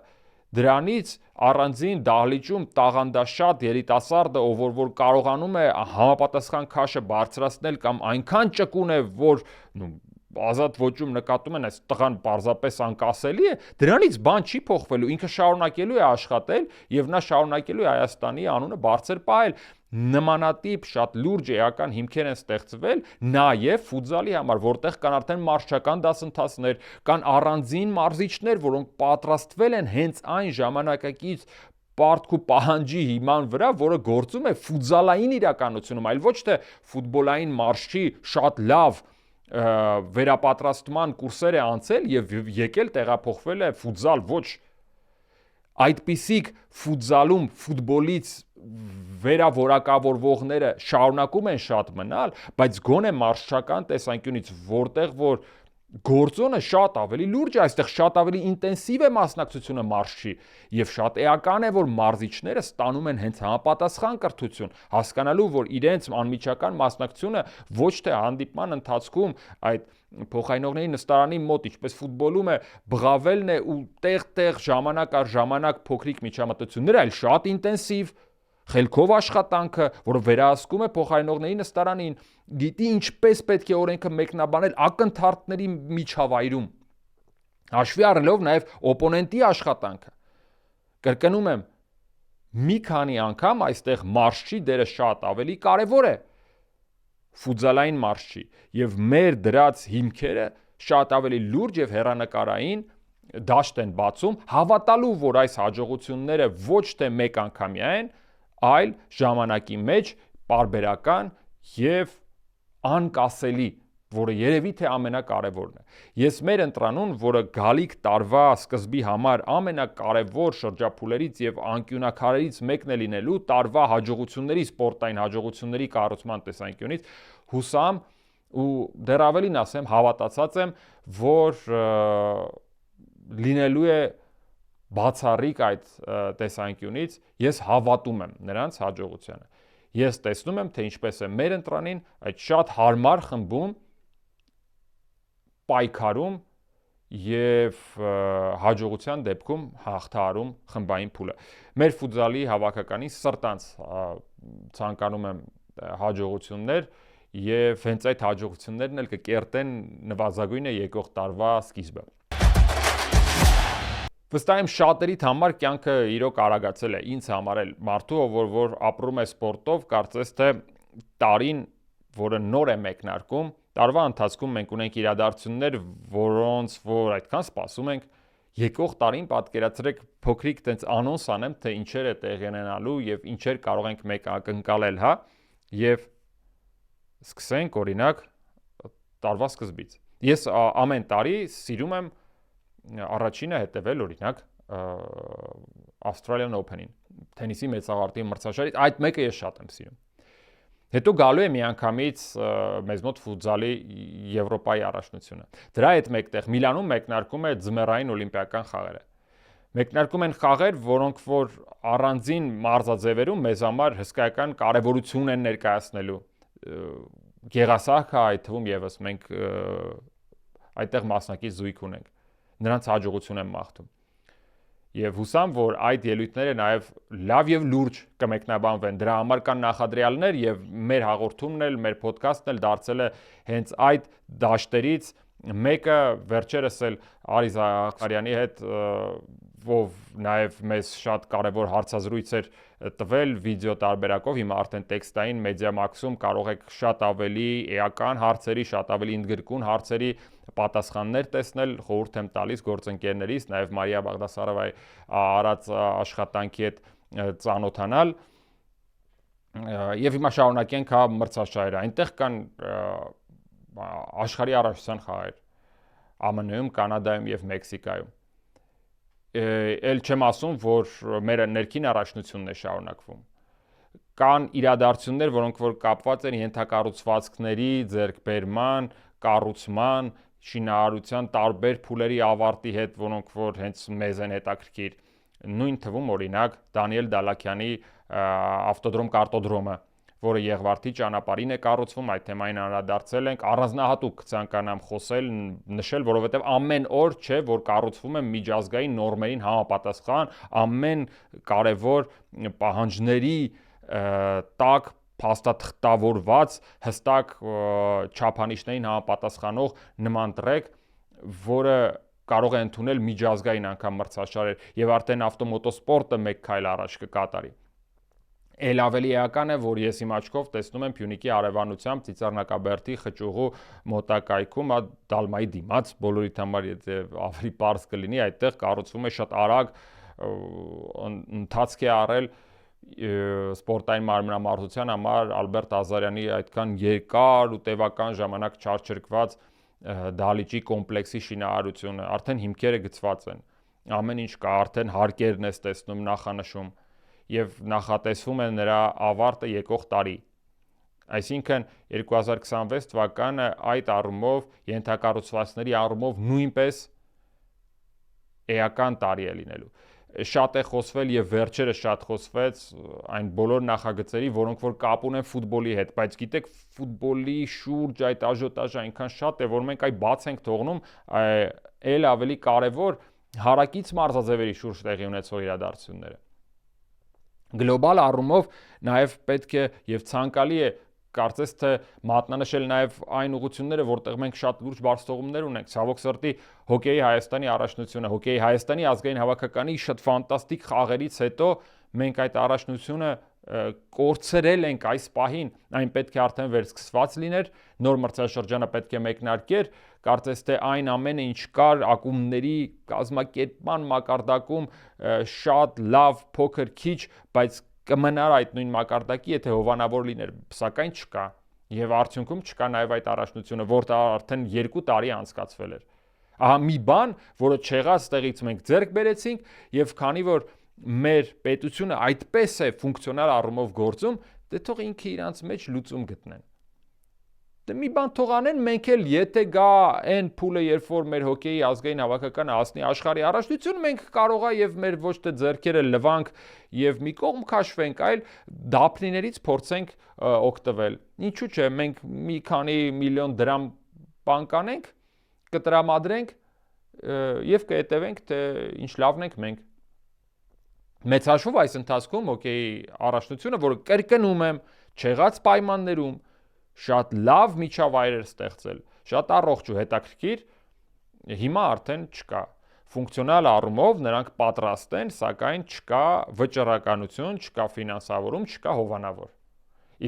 դրանից առանձին դահլիճում տաղանդաշատ երիտասարդը, ով որ կարողանում է համապատասխան քաշը բարձրացնել կամ այնքան ճկուն է, որ ազատ ոճում նկատում են այս տղան պարզապես անկասելի է, դրանից բան չի փոխվելու, ինքը շարունակելու է աշխատել եւ նա շարունակելու է Հայաստանի անունը բարձր պահել։ Նմանատիպ շատ լուրջ էական հիմքեր են ստեղծվել նաև ֆուտզալի համար, որտեղ կան արդեն մարզչական դասընթացներ, կան առանձին մարզիչներ, որոնք պատրաստվել են հենց այն ժամանակակից պարտք ու պահանջի հիման վրա, որը գործում է ֆուտզալային իրականությունում, այլ ոչ թե ֆուտբոլային մարզչի շատ լավ վերապատրաստման կուրսեր է անցել եւ եկել տեղափոխվել է ֆուտզալ ոչ այդպիսիք ֆուտզալում ֆուտբոլից վերավորակավորվողները շարունակում են շատ մնալ, բայց գոնե մարզչական տեսանկյունից որտեղ որ գործոնը շատ ավելի լուրջ է, այստեղ շատ ավելի ինտենսիվ է մասնակցությունը մարզչի եւ շատ էական է, որ մարզիչները ստանում են հենց համապատասխան կրթություն, հասկանալու, որ իրենց անմիջական մասնակցությունը ոչ թե հանդիպման ընթացքում այդ փոխայնողների նստարանի մոտ, ինչպես ֆուտբոլում է, բղավելն է ու տեղ-տեղ ժամանակ առ ժամանակ փոքրիկ միջամտություններ, այլ շատ ինտենսիվ խելքով աշխատանքը, որը վերահսկում է փոխարինողների նստարանին, գիտի ինչպես պետք է օրենքը մեկնաբանել ակնթարթների միջավայրում։ Հաշվի առնելով նաև օպոնենտի աշխատանքը։ Կրկնում եմ, մի քանի անգամ այստեղ մարզչի դերը շատ ավելի կարևոր է ֆուտզալային մարզչի եւ մեր դրած հիմքերը շատ ավելի լուրջ եւ հեռանկարային դաշտ են բացում, հավատալու, որ այս հաջողությունները ոչ թե մեկ անգամյա են, այլ ժամանակի մեջ պարբերական եւ անկասելի, որը երևի թե ամենակարևորն է։ Ես մեր ընտրանուն, որը գալիք տարվա սկզբի համար ամենակարևոր շրջափուլերից եւ անկյունակարերից մեկն է լինելու տարվա հաջողությունների, սպորտային հաջողությունների կառուցման տեսանկյունից, հուսամ ու դեռ ավելին ասեմ, հավատացած եմ, որ լինելու է բացառիկ այդ տեսանկյունից, ես հավատում եմ նրանց հաջողությանը։ Ես տեսնում եմ, թե ինչպես է մեր ընտրանին այդ շատ հարմար խմբում պայքարում եւ հաջողության դեպքում հաղթահարում խմբային փուլը։ Մեր ֆուտզալի հավաքականի սրտանց ցանկանում եմ հաջողություններ եւ հենց այդ հաջողություններն էլ կկերտեն նվազագույնը եկող տարվա սկիզբը։ Վստահ եմ շատերիդ համար կյանքը իրոք արագացել է, ինձ համար էլ մարդու, որ ապրում է սպորտով, կարծես թե տարին, որը նոր է մեկնարկում, տարվա ընթացքում մենք ունենք իրադարձություններ, որոնց որ այդքան սպասում ենք, եկող տարին պատկերացրեք փոքրիկ տենց անոնս անեմ, թե ինչեր է տեղի ունենալու եւ ինչեր կարող ենք մեկ ակնկալել, հա, եւ սկսենք օրինակ տարվա սկզբից։ Ես ամեն տարի սիրում եմ առաջինը հետևել օրինակ Australian Open-ին, թենիսի մեծաղարտի մրցաշարից, այդ մեկը ես շատ եմ սիրում։ Հետո գալու է միանգամից մեզ մոտ ֆուտզալի Եվրոպայի առաջնությունը։ Դրա հետ մեկտեղ Միլանում մեկնարկում է ձմեռային օլիմպիական խաղերը։ Մեկնարկում են խաղեր, որոնք որ առանձին մարզաձևերում մեզ համար հսկայական կարևորություն են ներկայացնելու։ Գեղասահք է այդ թվում եւս մենք այդտեղ մասնակից զույգ ունենք։ Նրանց հաջողություն եմ մաղթում։ Եվ հուսամ, որ այդ ելույթները նաև լավ եւ լուրջ կմեկնաբանվեն։ Դրա համար կան նախադրյալներ եւ մեր հաղորդումն էլ, մեր ոդքասթն էլ դարձել է հենց այդ դաշտերից մեկը վերջերս էլ Արի Զախարյանի հետ ով նաև մեզ շատ կարևոր հարցազրույց էր տվել վիդեո տարբերակով, հիմա արդեն տեքստային Media-Max-ում կարող եք շատ ավելի էական հարցերի, շատ ավելի ընդգրկուն հարցերի պատասխաններ տեսնել, խորհուրդ եմ տալիս գործընկերներից, նաև Մարիա Բաղդասարովայի արած աշխատանքի հետ ծանոթանալ։ Եվ հիմա շարունակենք հա մրցաշարերը։ Այնտեղ կան աշխարհի առաջնության խաղեր ԱՄՆ-ում, Կանադայում եւ Մեքսիկայում։ Էլ չեմ ասում, որ մեր ներքին առաջնությունն է շարունակվում։ Կան իրադարձություններ, որոնք որ կապված են ենթակառուցվածքների ձեռքբերման, կառուցման, շինարարության տարբեր փուլերի ավարտի հետ, որոնք որ հենց մեզ են հետաքրքիր։ Նույն թվում օրինակ Դանիել Դալաքյանի ավտոդրոմ կարտոդրոմը, որը Եղվարդի ճանապարհին է կառուցվում, այդ թեմային անդրադարձել ենք, առանձնահատուկ ցանկանամ խոսել, նշել, որովհետև ամեն օր չէ, որ կառուցվում է միջազգային նորմերին համապատասխան, ամեն կարևոր պահանջների տակ փաստաթղթավորված հստակ չափանիշներին համապատասխանող նման տրեք, որը կարող է ընդունել միջազգային անգամ մրցաշարեր եւ արդեն ավտոմոտոսպորտը մեկ քայլ առաջ կկատարի։ Էլ ավելի էական է, որ ես իմ աչքով տեսնում եմ Փյունիկի արևանությամբ Ծիծեռնակաբերդի խճուղու մոտակայքում, Դալմայի դիմաց, բոլորիդ համար եթե ավելի པարզ կլինի, այդտեղ կառուցվում է շատ արագ ընթացք է առել սպորտային մարմնամարզության համար Ալբերտ Ազարյանի այդքան երկար ու տևական ժամանակ չարչրկված դահլիճի կոմպլեքսի շինարարությունը, արդեն հիմքերը գծված են, ամեն ինչ կա, արդեն հարկերն ես տեսնում, նախանշում եւ նախատեսվում է նրա ավարտը եկող տարի։ Այսինքն 2026 թվականը այդ առումով ենթակառուցվածքների առումով նույնպես էական տարի է լինելու։ Շատ է խոսվել եւ վերջերս շատ խոսվեց այն բոլոր նախագծերի, որոնք որ կապ ունեն ֆուտբոլի հետ, բայց գիտեք, ֆուտբոլի շուրջ այդ աժոտաժը այնքան շատ է, որ մենք այ բաց ենք թողնում այլ ավելի կարևոր հարակից մարզաձևերի շուրջ տեղի ունեցող իրադարձությունները։ Գլոբալ առումով նաև պետք է եւ ցանկալի է կարծես թե մատնանշել նաև այն ուղղությունները, որտեղ մենք շատ լուրջ բարձրացումներ ունենք։ Ցավոք սրտի հոկեյի Հայաստանի առաջնությունը, հոկեյի Հայաստանի ազգային հավաքականի շատ ֆանտաստիկ խաղերից հետո մենք այդ առաջնությունը կորցրել ենք այս պահին, այն պետք է արդեն վերսկսված լիներ, նոր մրցաշրջանը պետք է մեկնարկեր, կարծես թե այն ամենը ինչ կար ակումբների կազմակերպման մակարդակում շատ լավ, փոքր, քիչ, բայց կմնար այդ նույն մակարդակի, եթե հովանավոր լիներ, սակայն չկա։ Եվ արդյունքում չկա նաև այդ առաջնությունը, որը արդեն 2 տարի անցկացվել էր։ Ահա մի բան, որը չեղած տեղից մենք ձեռք բերեցինք, եւ քանի որ մեր պետությունը այդպես է ֆունկցիոնալ առումով գործում, դե թող ինքը իրանց մեջ լուծում գտնեն։ Դե մի բան թող անեն, մենք էլ եթե գա այն փուլը, երբ որ մեր հոկեյի ազգային հավաքականը հասնի աշխարհի առաջնություն, մենք կարողա եւ մեր ոչ թե ձեռքերը լվանք եւ մի կողմ քաշվենք, այլ դափնիներից փորձենք օգտվել։ Ինչու՞ չէ, մենք մի քանի միլիոն դրամ բան կանենք, կտրամադրենք եւ կհետևենք, թե ինչ լավն ենք մենք։ Մեծ հաշվով այս ընթացքում հոկեյի առաջնությունը, որը կրկնում եմ, չեղած պայմաններում շատ լավ միջավայր էր ստեղծել, շատ առողջ ու հետաքրքիր, հիմա արդեն չկա։ ֆունկցիոնալ առումով նրանք պատրաստ են, սակայն չկա վճռականություն, չկա ֆինանսավորում, չկա հովանավոր։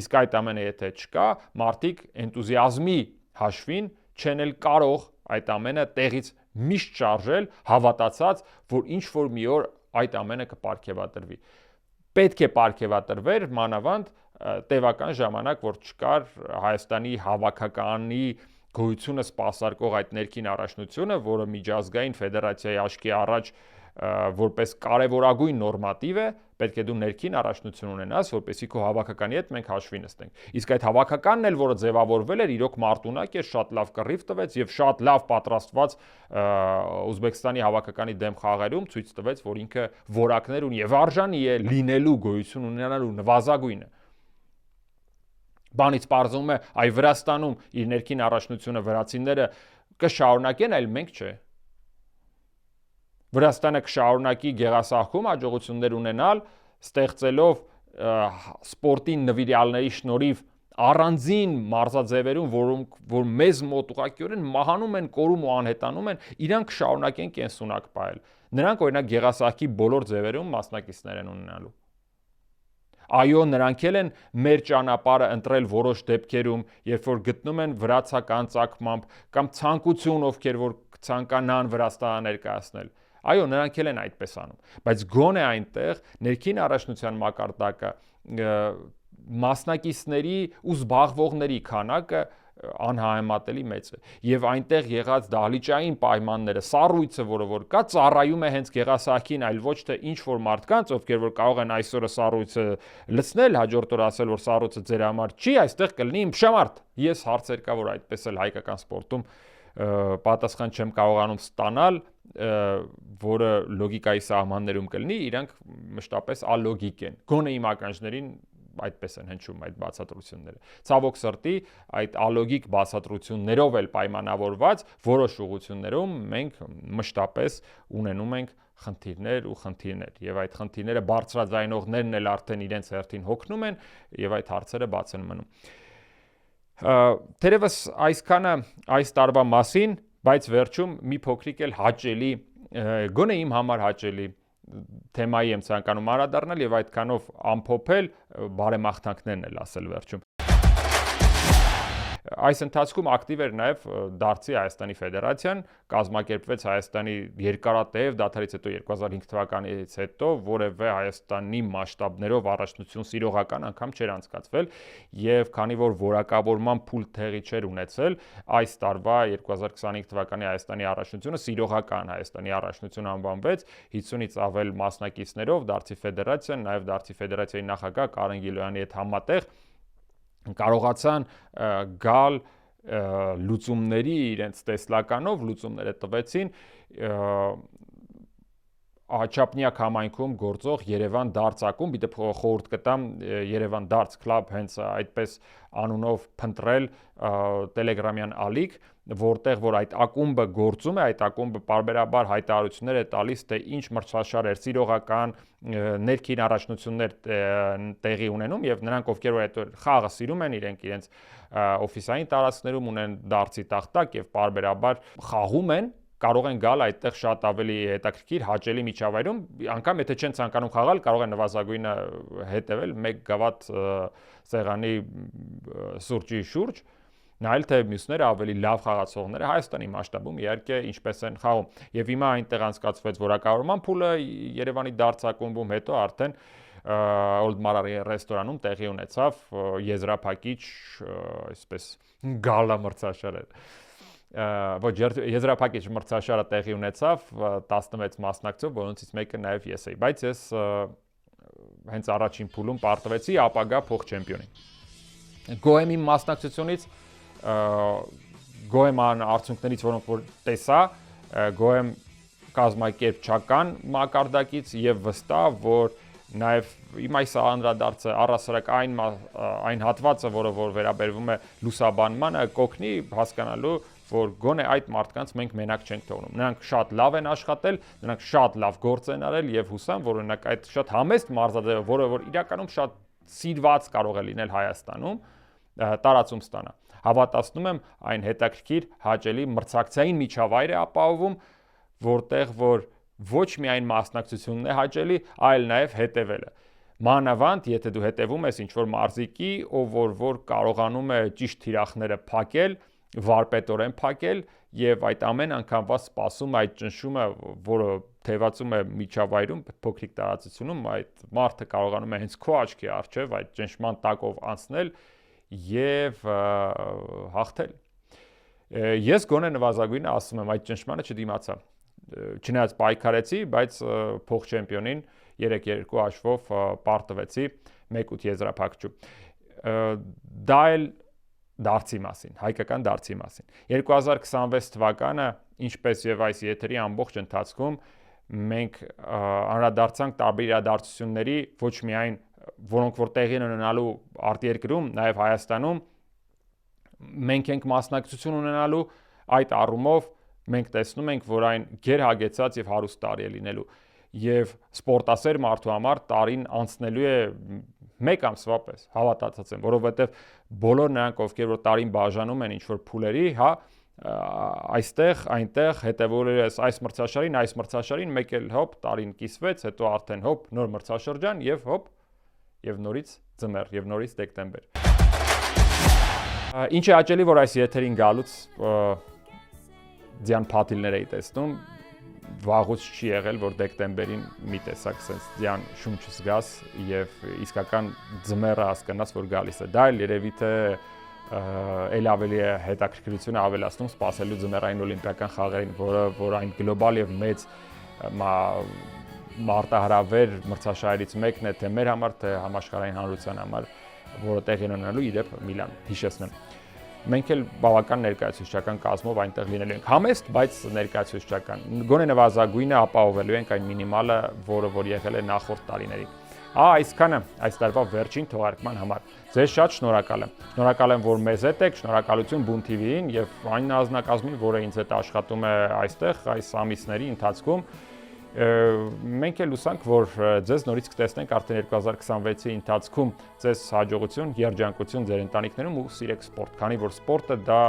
Իսկ այդ ամենը եթե չկա, մարդիկ էնտուզիազմի հաշվին չեն էլ կարող այդ ամենը տեղից միշտ շարժել, հավատացած, որ ինչ որ մի օր այդ ամենը կպարգևատրվի։ Պետք է պարգևատրվեր մանավանդ տևական ժամանակ, որ չկար Հայաստանի հավաքականի գոյությունը սպասարկող այդ ներքին առաջնությունը, որը միջազգային ֆեդերացիայի աչքի առաջ որպես կարևորագույն նորմատիվ է, պետք է դու ներքին առաջնություն ունենաս, որպեսզի քո հավաքականի հետ մենք հաշվի նստենք։ Իսկ այդ հավաքականն էլ, որը ձևավորվել էր, իրոք մարտունակ է, շատ լավ կռիվ տվեց եւ շատ լավ պատրաստված Ուզբեկստանի հավաքականի դեմ խաղերում ցույց տվեց, որ ինքը որակներ ունի եւ արժանի է լինելու գոյություն ունենալու նվազագույնը։ Բանից պարզվում է, այ Վրաստանում իր ներքին առաջնությունը վրացիները կշարունակեն, այլ մենք չէ։ Վրաստանը կշարունակի գեղասահքում հաջողություններ ունենալ, ստեղծելով սպորտի նվիրյալների շնորհիվ առանձին մարզաձևերում, որ մեզ մոտ ուղղակիորեն մահանում են, կորում ու անհետանում են, իրանք կշարունակեն կենսունակ պահել։ Նրանք օրինակ գեղասահքի բոլոր ձևերում մասնակիցներ են ունենալու։ Այո, նրանք էլ են մեր ճանապարհը ընտրել որոշ դեպքերում, երբ որ գտնում են վրացական ծագմամբ կամ ցանկություն, ովքեր որ ցանկանան Վրաստանը ներկայացնել։ Այո, նրանք էլ են այդպես անում, բայց գոնե այնտեղ ներքին առաջնության մակարդակը մասնակիցների ու զբաղվողների քանակը անհամեմատելի մեծ է եւ այնտեղ եղած դահլիճային պայմանները, սառույցը, որը որ կա, ծառայում է հենց գեղասահքին, այլ ոչ թե ինչ որ մարդկանց, ովքեր որ կարող են այսօրը սառույցը լցնել, հաջորդ օր ասել, որ սառույցը ձեր համար չի, այստեղ կլինի իմշամարտ։ Ես հարցեր կա, որ այդպես էլ հայկական սպորտում պատասխան չեմ կարողանում ստանալ, որը լոգիկայի սահմաններում կլինի, իրանք մշտապես ալոգիկ են։ Գոնե իմ ականջներին այդպես են հնչում այդ բացատրությունները։ Ցավոք սրտի, այդ ալոգիկ բացատրություններով էլ պայմանավորված որոշ ուղղություններում մենք մշտապես ունենում ենք խնդիրներ եւ այդ խնդիրները բարձրաձայնողներն էլ արդեն իրենց հերթին հոգնում են եւ այդ հարցերը բաց են մնում։ Թերևս այսքանը այս տարվա մասին, բայց վերջում մի փոքրիկ էլ հաճելի, գոնե իմ համար հաճելի թեմայի եմ ցանկանում անդրադառնալ եւ այդքանով ամփոփել, բարեմաղթանքներն էլ ասել վերջում։ Այս ընթացքում ակտիվ էր նաև դարձի Հայաստանի Ֆեդերացիան, կազմակերպվեց Հայաստանի երկարատև դադարից հետո 2005 թվականից հետո որևէ Հայաստանի մասշտաբներով առաջնություն սիրողական անգամ չէր անցկացվել եւ քանի որ որակավորման փուլ տեղի չէր ունեցել, այս տարվա 2025 թվականի Հայաստանի առաջնությունը սիրողական Հայաստանի առաջնություն անվանվեց 50-ից ավել մասնակիցներով դարձի Ֆեդերացիան, նաև դարձի Ֆեդերացիայի նախագահ Կարեն Գիլոյանի հետ համատեղ կարողացան գալ լուծումների իրենց տեսլականով, լուծումները տվեցին Աչափնյակ համայնքում գործող Երևան Darts ակումբ, դե խորհուրդ կտամ Երևան Darts Club հենց այդպես անունով փնտրել Telegram-յան ալիք, որտեղ որ այդ ակումբը գործում է, այդ ակումբը պարբերաբար հայտարարություններ է տալիս, թե ինչ մրցաշարեր, սիրողական ներքին առաջնություններ տեղի ունենում եւ նրանք ովքեր որ այդ խաղը սիրում են, իրենց օֆիսային տարածքներում ունեն դարձի տախտակ եւ պարբերաբար խաղում են, կարող են գալ այդտեղ շատ ավելի հետաքրքիր հաճելի միջավայրում, անգամ եթե չեն ցանկանում խաղալ, կարող են նվազագույնը հետևել 1 գավաթ սեղանի սուրճի շուրջ, նայել թե մյուսները ավելի լավ խաղացողները Հայաստանի մասշտաբում իհարկե ինչպես են խաղում։ Եւ հիմա այնտեղ անցկացվեց որակավորման փուլը Երևանի Darts ակումբում, հետո արդեն Old Marari ռեստորանում տեղի ունեցավ եզրափակիչ, այսպես գալա մրցաշարը։ Ոչ եզրափակիչ մրցաշարը տեղի ունեցավ 16 մասնակցով, որոնցից մեկը նաև ես էի, բայց ես հենց առաջին փուլում պարտվեցի ապագա փոխ-չեմպիոնի։ Գոհեմ իմ մասնակցությունից, գոհեմ արդյունքներից, որոնք որ տեսա, գոհեմ կազմակերպչական մակարդակից եւ վստահ, որ նաև իմ այս անդրադարձը առասարակ այն հատվածը, որը որ վերաբերվում է լուսաբանմանը, կօգնի հասկանալու, որ գոնե այդ մարդկանց մենք մենակ չենք թողնում։ Նրանք շատ լավ են աշխատել, նրանք շատ լավ գործ են արել եւ հուսամ, որ օրինակ այդ շատ համեստ մարզաձևը, որը որ իրականում շատ սիրված կարող է լինել Հայաստանում, տարածում ստանա։ Հավատացնում եմ, այն հետաքրքիր, հաճելի մրցակցային միջավայր է ապահովում, որտեղ որ ոչ միայն մասնակցությունն է հաճելի, այլ նաև հետևելը։ Մանավանդ, եթե դու հետևում ես ինչ-որ մարզիկի, ով որ կարողանում է ճիշտ թիրախները փակել, վարպետորեն փակել եւ այդ ամեն անգամվա սպասում այդ ճնշումը, որը թևածում է միջավայրում, փոքրիկ տարածությունում, այդ մարդը կարողանում է հենց քո աչքի առջև այդ ճնշման տակով անցնել եւ հաղթել։ Ես գոնե նվազագույնը ասում եմ, այդ ճնշմանը չդիմացա։ Չնայած պայքարեցի, բայց փոխ չեմպիոնին 3-2 հաշվով պարտվեցի 1-8 եզրափակչու։ Դա էլ դարձի մասին, հայկական դարձի մասին։ 2026 թվականը, ինչպես եւ այս եթերի ամբողջ ընթացքում մենք անդրադարձանք տարբեր իրադարձությունների, ոչ միայն որոնք որ տեղի են ունենալու արտերկրում, նաեւ Հայաստանում, մենք ենք մասնակցություն ունենալու, այդ առումով մենք տեսնում ենք, որ այն գերհագեցած եւ հարուստ տարի է լինելու եւ սպորտասեր մարդու համար տարին անցնելու է 1 ամսվա պես, հավատացած եմ, որովհետեւ բոլոր նրանք, ովքեր որ տարին բաժանում են ինչ-որ փուլերի, հա, այստեղ, այնտեղ հետևելու ես այս մրցաշարին, մեկ էլ հոպ, տարին կիսվեց, հետո արդեն հոպ, նոր մրցաշրջան եւ հոպ, եւ նորից ձմեռ, եւ նորից դեկտեմբեր։ Ինչ է հաճելի, որ այս եթերին գալուց ձյան փաթիլներ էի տեսնում, վաղուց չի եղել, որ դեկտեմբերին մի տեսակ sense ձյան շունչ զգաս եւ իսկական ձմեռը հասկանաս, որ գալիս է։ Դա էլ երևի թե էլ ավելի է հետաքրքրությունը ավելացնում սպասելու ձմեռային օլիմպիական խաղերին, որ այն գլոբալ եւ մեծ մարտահրավեր մրցաշարերից մեկն է թե մեր համար, թե համաշխարհային հանրության համար, որը տեղի ունենալու իրեւ Միլան, հիշեցնեմ։ Մենք էլ բավական ներկայացուցչական կազմով այնտեղ լինելու ենք։ Համեստ, բայց ներկայացուցչական։ Գոնե նվազագույնը ապահովելու ենք այն մինիմալը, որը որ եղել է նախորդ տարիներին։ Այսքանը այս տարվա վերջին թողարկման համար։ Ձեզ շատ շնորհակալ եմ։ Շնորհակալ եմ, որ մեզ հետ եք, շնորհակալություն Բուն TV-ին եւ այն անձնակազմին, որը ինձ հետ աշխատում է այստեղ այս ամիսների ընթացքում։ Մենք էլ հուսանք, որ ձեզ նորից կտեսնենք արդեն 2026-ի ընթացքում ձեզ հաջողություն, երջանկություն ձեր ընտանիքներում ու սիրեք սպորտ, քանի որ սպորտը դա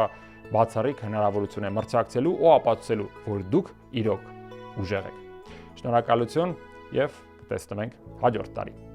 բացառիկ հնարավորություն է մրցակցելու ու ապացուցելու, որ դուք իրոք ուժեղ եք։ Շնորհակալություն եւ կտեսնենք հաջորդ տարի։